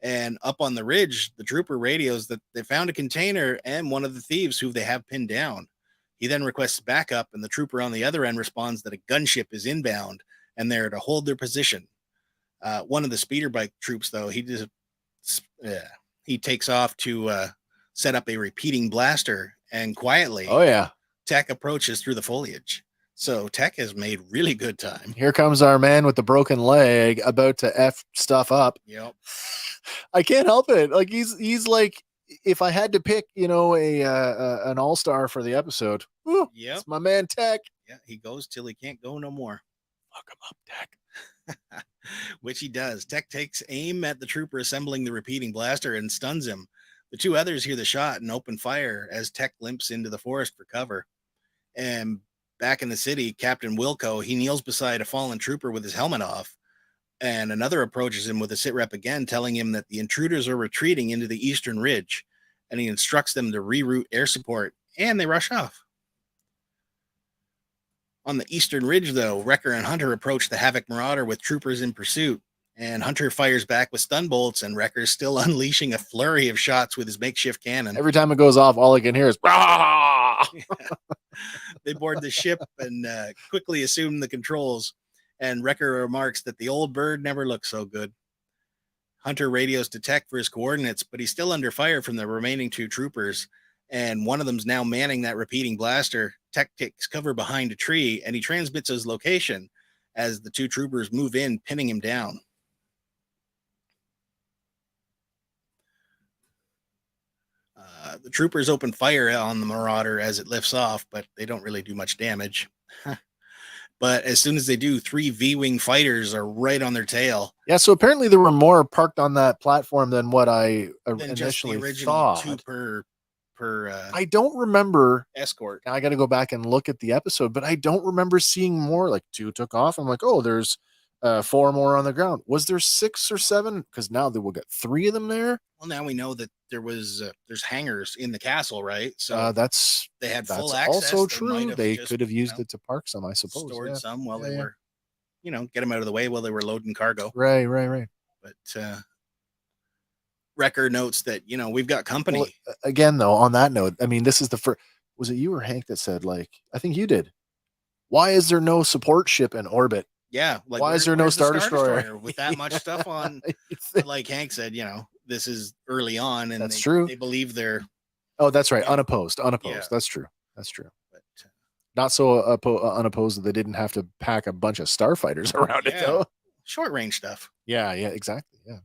And up on the ridge, the trooper radios that they found a container and one of the thieves who they have pinned down. He then requests backup, and the trooper on the other end responds that a gunship is inbound and they're to hold their position. One of the speeder bike troops, though, he takes off to set up a repeating blaster, and quietly, Tech approaches through the foliage. So Tech has made really good time. Here comes our man with the broken leg, about to F stuff up. Yep. I can't help it. Like he's like, if I had to pick, an all-star for the episode, it's my man Tech. Yeah, he goes till he can't go no more. Look him up, Tech. Which he does. Tech takes aim at the trooper assembling the repeating blaster and stuns him. The 2 others hear the shot and open fire as Tech limps into the forest for cover. And back in the city, Captain Wilco, he kneels beside a fallen trooper with his helmet off. And another approaches him with a sitrep again, telling him that the intruders are retreating into the eastern ridge. And he instructs them to reroute air support, and they rush off. On the eastern ridge, though, Wrecker and Hunter approach the Havoc Marauder with troopers in pursuit. And Hunter fires back with stun bolts, and Wrecker's still unleashing a flurry of shots with his makeshift cannon. Every time it goes off, all I can hear is "Rah!" They board the ship and quickly assume the controls. And Wrecker remarks that the old bird never looked so good. Hunter radios to Tech for his coordinates, but he's still under fire from the remaining 2 troopers. and one of them's now manning that repeating blaster. Tech takes cover behind a tree, and he transmits his location as the two troopers move in, pinning him down. The troopers open fire on the Marauder as it lifts off, but they don't really do much damage. But as soon as they do, 3 V-Wing fighters are right on their tail. Yeah, so apparently there were more parked on that platform than what I Than just the initially original thought. 2 per I don't remember. escort. Now I got to go back and look at the episode, but I don't remember seeing more. Like 2 took off. I'm like, oh, there's 4 more on the ground. Was there 6 or 7? Because now they will get 3 of them there. Well, now we know that there's hangars in the castle, right? So That's they had full access. also They true. They could have used it to park some, I suppose. Stored some while Yeah, they were, get them out of the way while they were loading cargo. Right. But Wrecker notes that we've got company. Well, again, though, on that note, I mean, this is the first. Was it you or Hank that said, like, I think you did? Why is there no support ship in orbit? Yeah, like why is there no Star Destroyer with that much stuff on? Like Hank said, this is early on, and that's true. They believe they're. Oh, that's right. Unopposed. Yeah. That's true. But not so unopposed that they didn't have to pack a bunch of starfighters around it, though. Short range stuff. Yeah, exactly. Yeah.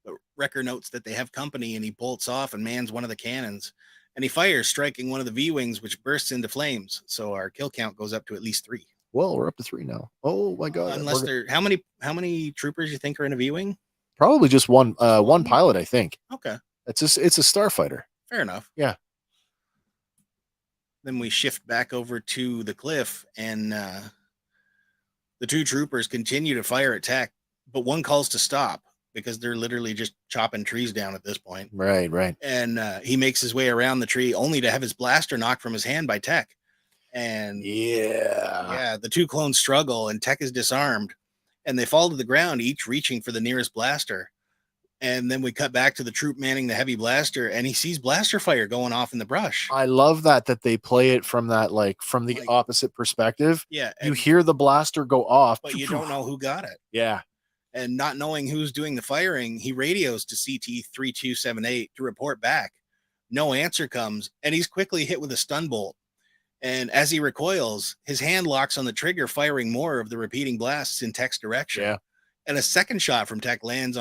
But Wrecker notes that they have company, and he bolts off and mans one of the cannons, and he fires, striking one of the V-Wings, which bursts into flames. So our kill count goes up to at least 3. Well, we're up to 3 now. Oh my god! Unless they're how many troopers you think are in a V-Wing? Probably just one. One pilot, I think. Okay, it's a starfighter. Fair enough. Yeah. Then we shift back over to the cliff, and the 2 troopers continue to fire at Tech, but one calls to stop because they're literally just chopping trees down at this point. Right. And he makes his way around the tree, only to have his blaster knocked from his hand by Tech. And the 2 clones struggle, and Tech is disarmed, and they fall to the ground, each reaching for the nearest blaster. And then we cut back to the troop manning the heavy blaster, and he sees blaster fire going off in the brush. I love that they play it from that, from the opposite perspective. Yeah. You hear the blaster go off, but you don't know who got it. Yeah. And not knowing who's doing the firing, he radios to CT-3278 to report back. No answer comes, and he's quickly hit with a stun bolt. And as he recoils, his hand locks on the trigger, firing more of the repeating blasts in Tech's direction. Yeah. And a second shot from Tech lands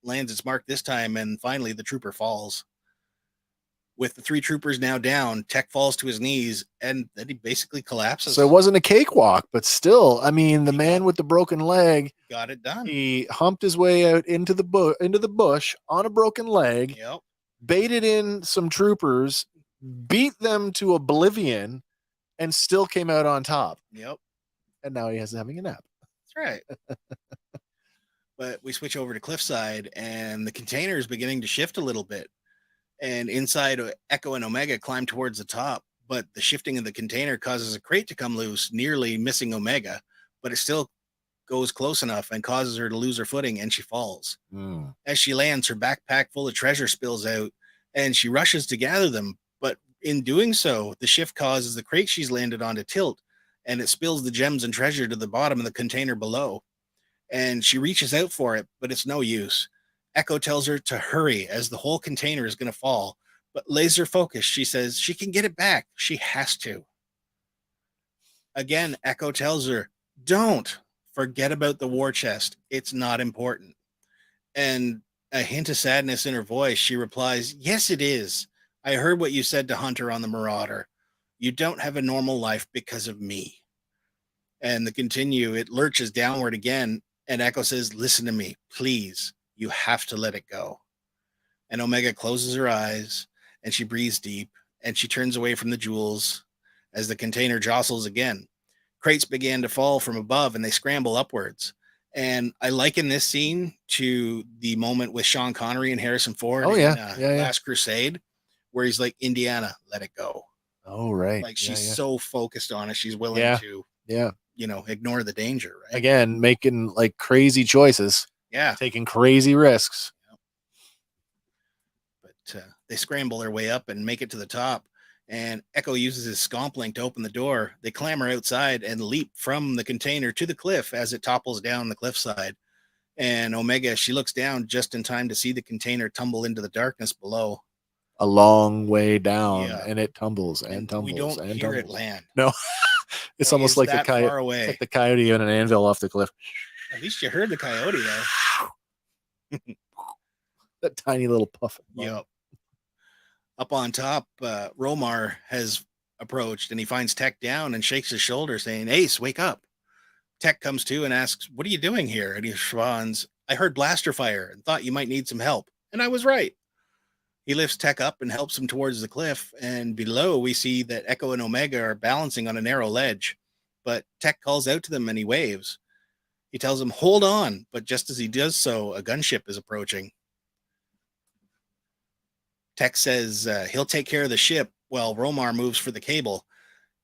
its mark this time, and finally the trooper falls. With the 3 troopers now down, Tech falls to his knees, and then he basically collapses. So it wasn't a cakewalk, but still, I mean, the man with the broken leg got it done. He humped his way out into the bush on a broken leg. Yep. Baited in some troopers, beat them to oblivion, and still came out on top. Yep. And now he has having a nap. That's right. But we switch over to Cliffside, and the container is beginning to shift a little bit. And inside, Echo and Omega climb towards the top, but the shifting of the container causes a crate to come loose, nearly missing Omega, but it still goes close enough and causes her to lose her footing, and she falls. As she lands, her backpack full of treasure spills out, and she rushes to gather them, but in doing so, the shift causes the crate she's landed on to tilt, and it spills the gems and treasure to the bottom of the container below. And she reaches out for it, but it's no use. Echo tells her to hurry as the whole container is going to fall, but laser focused, she says she can get it back. She has to. Again, Echo tells her, don't forget about the war chest. It's not important. And a hint of sadness in her voice, she replies, yes, it is. I heard what you said to Hunter on the Marauder. You don't have a normal life because of me. And it lurches downward again. And Echo says, listen to me, please. You have to let it go. And Omega closes her eyes, and she breathes deep, and she turns away from the jewels as the container jostles again. Crates began to fall from above, and they scramble upwards. And I liken this scene to the moment with Sean Connery and Harrison Ford in Last Crusade, where he's like, Indiana, let it go. Oh, right. Like she's so focused on it, she's willing to ignore the danger, right? Again, making like crazy choices. Yeah. Taking crazy risks. But they scramble their way up and make it to the top. And Echo uses his scomp link to open the door. They clamber outside and leap from the container to the cliff as it topples down the cliffside. And Omega, she looks down just in time to see the container tumble into the darkness below. a long way down, Yeah. and it tumbles and And tumbles we don't and hear it tumbles. land. No, it's It almost is like that far away. It's like the coyote on an anvil off the cliff. At least you heard the coyote though. That tiny little puff. Yep. Up on top, Romar has approached and he finds Tech down and shakes his shoulder, saying, "Ace, wake up." Tech comes to and asks, "What are you doing here?" And he responds, "I heard blaster fire and thought you might need some help. And I was right." He lifts Tech up and helps him towards the cliff. And below, we see that Echo and Omega are balancing on a narrow ledge. But Tech calls out to them and he waves. He tells them, "Hold on." But just as he does so, a gunship is approaching. Tech says he'll take care of the ship while Romar moves for the cable.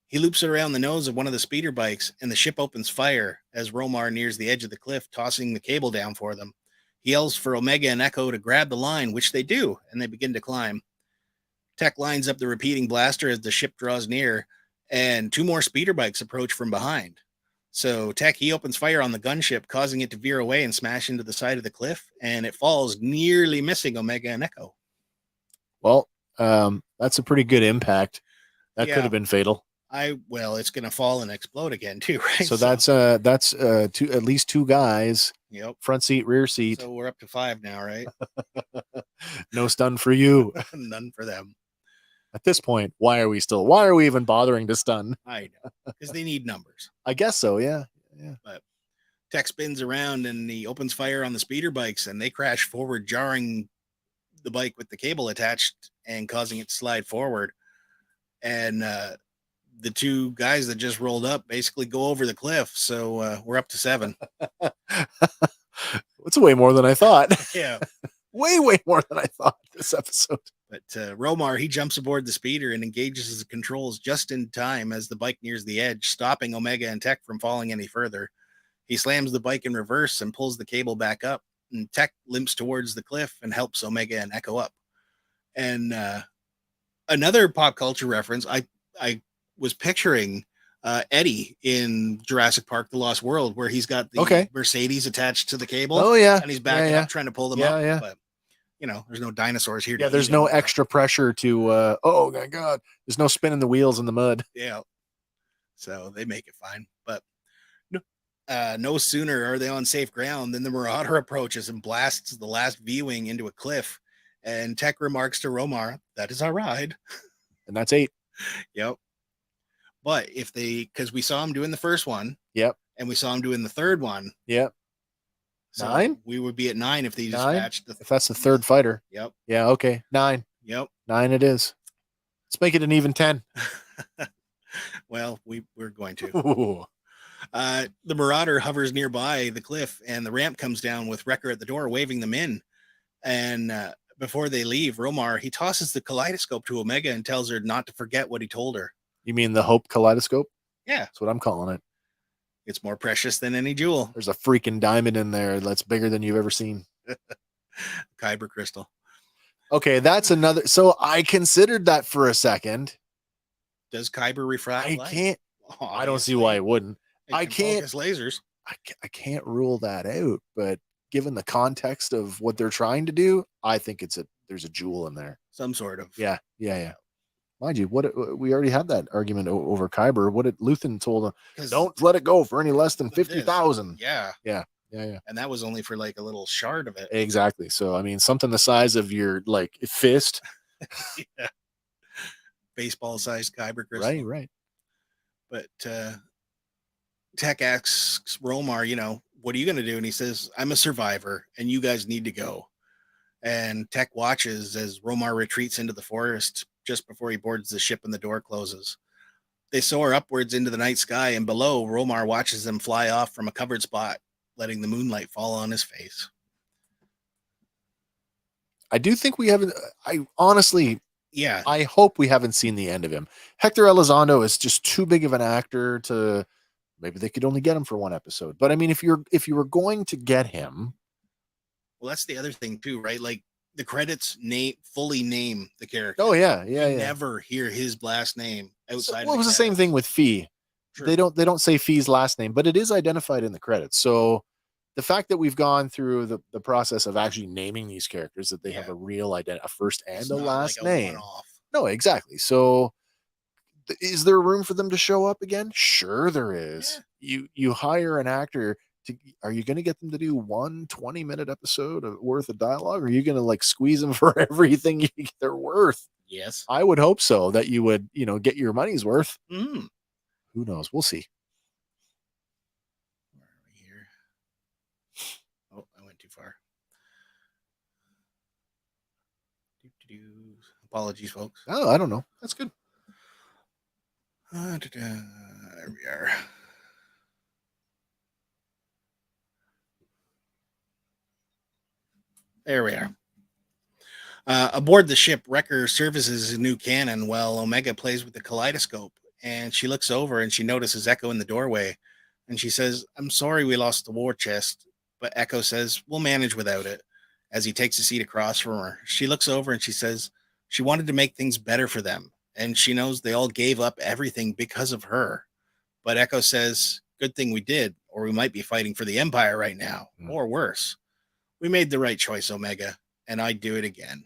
He loops it around the nose of one of the speeder bikes, and the ship opens fire as Romar nears the edge of the cliff, tossing the cable down for them. He yells for Omega and Echo to grab the line, which they do, and they begin to climb. Tech lines up the repeating blaster as the ship draws near, and two more speeder bikes approach from behind. So Tech, he opens fire on the gunship, causing it to veer away and smash into the side of the cliff, and it falls, nearly missing Omega and Echo. Well, that's a pretty good impact. That Yeah. could have been fatal. Well, it's going to fall and explode again too, right? So that's two, at least two guys. Yep. Front seat, rear seat. So we're up to 5 now, right? No stun for you. None for them. At this point, why are we even bothering to stun? I know, because they need numbers. I guess so, yeah. But Tech spins around and he opens fire on the speeder bikes, and they crash forward, jarring the bike with the cable attached and causing it to slide forward. And the two guys that just rolled up basically go over the cliff. So we're up to 7. It's way more than I thought. Yeah. way more than I thought this episode. But Romar, he jumps aboard the speeder and engages his controls just in time as the bike nears the edge, stopping Omega and Tech from falling any further. He slams the bike in reverse and pulls the cable back up, and Tech limps towards the cliff and helps Omega and Echo up. And another pop culture reference, I was picturing Eddie in Jurassic Park: The Lost World, where he's got the Mercedes attached to the cable. Oh, yeah. And he's backing up trying to pull them up. Yeah. But, there's no dinosaurs here. Yeah, there's no extra pressure to, oh, my God. There's no spinning the wheels in the mud. Yeah. So they make it fine. But no sooner are they on safe ground than the Marauder approaches and blasts the last V-Wing into a cliff. And Tech remarks to Romar, "That is our ride." And that's 8. Yep. But because we saw him doing the first one. Yep. And we saw him doing the third one. Yep. So 9? We would be at 9 if they 9? dispatched if that's the third fighter. Yep. Yeah, okay. 9. Yep. 9 it is. Let's make it an even 10. Well, we're going to. Ooh. The Marauder hovers nearby the cliff, and the ramp comes down with Wrecker at the door, waving them in. And before they leave, Romar, he tosses the kaleidoscope to Omega and tells her not to forget what he told her. You mean the Hope Kaleidoscope? Yeah. That's what I'm calling it. It's more precious than any jewel. There's a freaking diamond in there that's bigger than you've ever seen. Kyber crystal. Okay, that's another. So I considered that for a second. Does Kyber refract light? Can't. I don't see why it wouldn't. I can't. Lasers. I can't rule that out. But given the context of what they're trying to do, I think there's a jewel in there. Some sort of. Yeah. Mind you, we already had that argument over Kyber. What did Luthen told him? Don't let it go for any less than 50,000. Yeah. And that was only for like a little shard of it. Exactly. So I mean, something the size of your like fist. Yeah. Baseball-sized Kyber crystal. Right. But Tech asks Romar, what are you going to do? And he says, "I'm a survivor, and you guys need to go." And Tech watches as Romar retreats into the forest just before he boards the ship and the door closes. They soar upwards into the night sky, and below, Romar watches them fly off from a covered spot, letting the moonlight fall on his face. I do think we haven't. I honestly, I hope we haven't seen the end of him. Hector Elizondo is just too big of an actor to. Maybe they could only get him for one episode. But I mean, if you were going to get him, well, that's the other thing too, right? Like the credits fully name the character. Oh yeah. Never hear his last name outside. Well, it was the same thing with Fee. Sure. They don't say Fee's last name, but it is identified in the credits. So the fact that we've gone through the process of actually naming these characters, that they have Yeah. a real identity, a first and It's a not like last a name. one-off. No, exactly. So is there room for them to show up again? Sure there is. You hire an actor to, are you going to get them to do 1 20-minute episode worth of dialogue? Or are you going to like squeeze them for everything they're worth? Yes. I would hope so, that you would, get your money's worth. Mm. Who knows? We'll see. Where are we here? Oh, I went too far. Apologies, folks. Oh, I don't know. That's good. There we are. There we are. Aboard the ship, Wrecker services his new cannon while Omega plays with the kaleidoscope. And she looks over and she notices Echo in the doorway. And she says, "I'm sorry we lost the war chest." But Echo says, "We'll manage without it," as he takes a seat across from her. She looks over and she says she wanted to make things better for them. And she knows they all gave up everything because of her. But Echo says, "Good thing we did, or we might be fighting for the Empire right now, or worse. We made the right choice, Omega, and I'd do it again."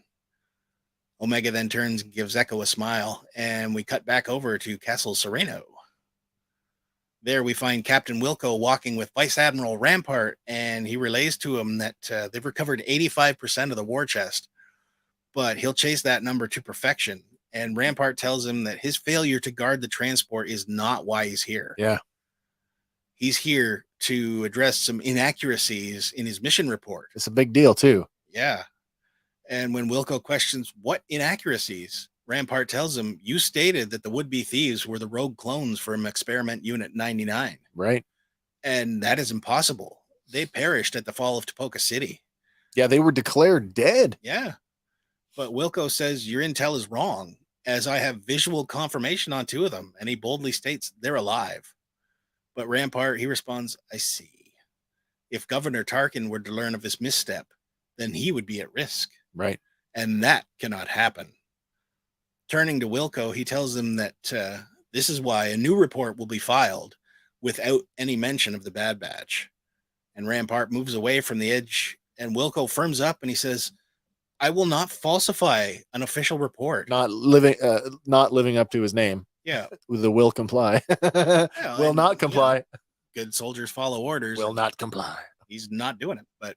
Omega then turns and gives Echo a smile, and we cut back over to Castle Sereno. There we find Captain Wilco walking with Vice Admiral Rampart, and he relays to him that they've recovered 85% of the war chest, but he'll chase that number to perfection. And Rampart tells him that his failure to guard the transport is not why he's here. Yeah. He's here to address some inaccuracies in his mission report. It's a big deal, too. Yeah. And when Wilco questions what inaccuracies, Rampart tells him, "You stated that the would-be thieves were the rogue clones from Experiment Unit 99. Right. And that is impossible. They perished at the fall of Topoka City." Yeah, they were declared dead. Yeah. But Wilco says your intel is wrong, as I have visual confirmation on 2 of them, and he boldly states they're alive. But Rampart, he responds, "I see. If Governor Tarkin were to learn of this misstep, then he would be at risk. Right. And that cannot happen." Turning to Wilco, he tells them that this is why a new report will be filed without any mention of the Bad Batch. And Rampart moves away from the edge, and Wilco firms up and he says, "I will not falsify an official report." Not living up to his name. Yeah. The will comply. Will not comply. Yeah, good soldiers follow orders. Will not comply. He's not doing it. But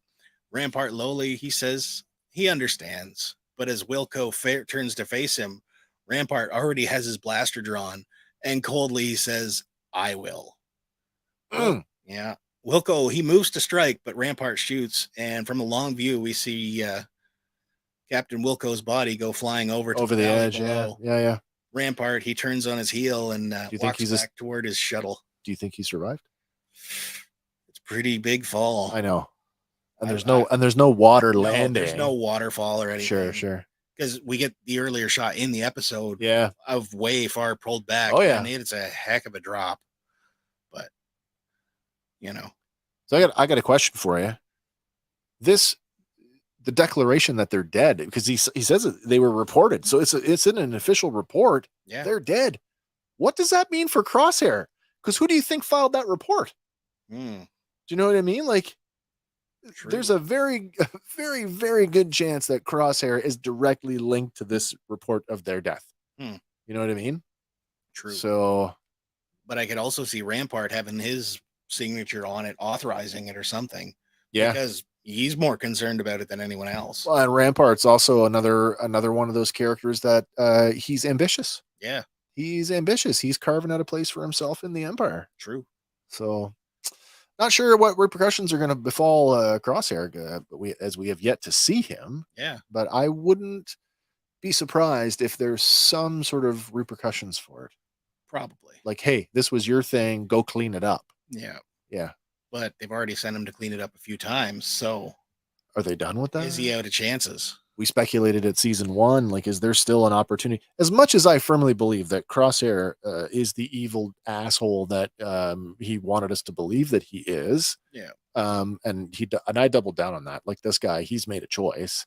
Rampart lowly, he says he understands. But as Wilco turns to face him, Rampart already has his blaster drawn, and coldly he says, "I will." Yeah. Wilco, he moves to strike, but Rampart shoots, and from a long view, we see Captain Wilco's body go flying over the edge. below. Yeah. Rampart, he turns on his heel and walks back toward his shuttle. Do you think he survived? It's a pretty big fall. I know. And there's no water landing. There's no waterfall or anything. Sure. Because we get the earlier shot in the episode of way far pulled back. Oh, yeah. And it's a heck of a drop. But, So I got a question for you. The declaration that they're dead, because he says they were reported. So it's in an official report. Yeah. They're dead. What does that mean for Crosshair? Because who do you think filed that report? Do you know what I mean? Like, True. There's a very, very, very good chance that Crosshair is directly linked to this report of their death. You know what I mean? True. So, but I could also see Rampart having his signature on it, authorizing it or something. Yeah, because he's more concerned about it than anyone else. Well, and Rampart's also another one of those characters that he's ambitious. Yeah, he's ambitious. He's carving out a place for himself in the Empire. True. So, not sure what repercussions are going to befall Crosshair, but we have yet to see him. Yeah, but I wouldn't be surprised if there's some sort of repercussions for it. Probably. Like, hey, this was your thing. Go clean it up. Yeah. But they've already sent him to clean it up a few times. So, are they done with that? Is he out of chances? We speculated at season 1, like, is there still an opportunity? As much as I firmly believe that Crosshair is the evil asshole that he wanted us to believe that he is. Yeah. And I doubled down on that. Like, this guy, he's made a choice.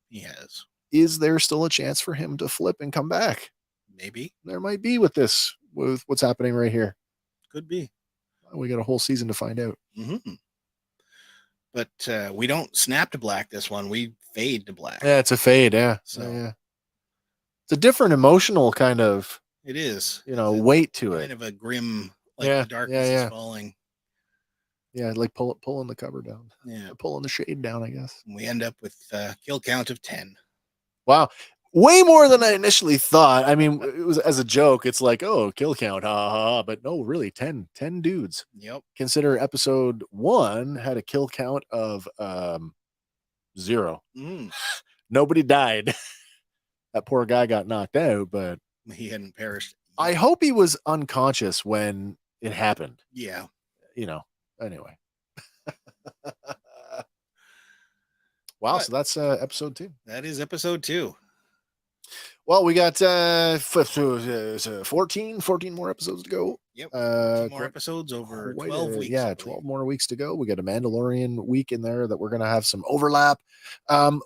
He has. Is there still a chance for him to flip and come back? Maybe. There might be with what's happening right here. Could be. We got a whole season to find out. Mm-hmm. but we don't snap to black this one. We fade to black. Yeah, it's a fade. Yeah. So yeah. It's a different emotional kind of, it is, weight to it. Kind of a grim, like Yeah, the darkness is falling. Yeah, like pulling the cover down. Yeah, pulling the shade down, I guess. And we end up with a kill count of 10. Wow. Way more than I initially thought. I mean, it was as a joke. It's like, oh, kill count, ha ha. But no, really, 10 dudes. Yep. Consider episode 1 had a kill count of 0. Nobody died. That poor guy got knocked out, but he hadn't perished. I hope he was unconscious when it happened. Yeah. Anyway. Wow, so that's episode 2. That is episode 2. Well, we got 14 more episodes to go. Yep. 2 more episodes over 12 weeks. Yeah, 12 more weeks to go. We got a Mandalorian week in there that we're going to have some overlap.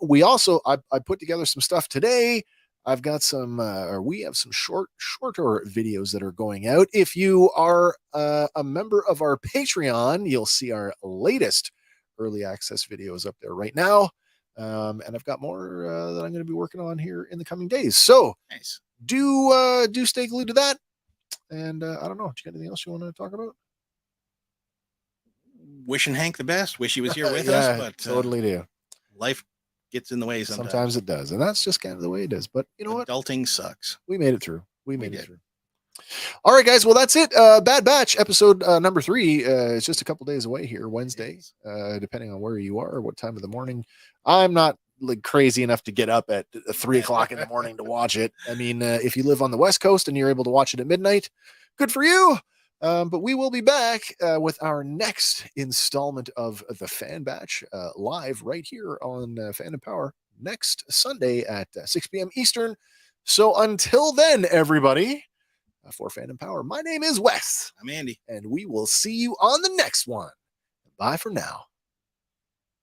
We also, I put together some stuff today. I've got some, we have some shorter videos that are going out. If you are a member of our Patreon, you'll see our latest early access videos up there right now. And I've got more that I'm going to be working on here in the coming days. So nice. Do stay glued to that. And I don't know. Do you got anything else you want to talk about? Wishing Hank the best. Wish he was here with us, but totally do. Life gets in the way sometimes. Sometimes it does, and that's just kind of the way it is. But you know what? Adulting sucks. We made it through. We made it through. All right, guys. Well, that's it. Bad Batch episode number 3. It's just a couple days away here, Wednesday, depending on where you are, what time of the morning. I'm not like crazy enough to get up at 3 o'clock in the morning to watch it. I mean, if you live on the West Coast and you're able to watch it at midnight, good for you. But we will be back with our next installment of the Fan Batch live right here on Fandom Power next Sunday at 6 p.m. Eastern. So until then, everybody, for Fandom Power, my name is Wes. I'm Andy. And we will see you on the next one. Bye for now.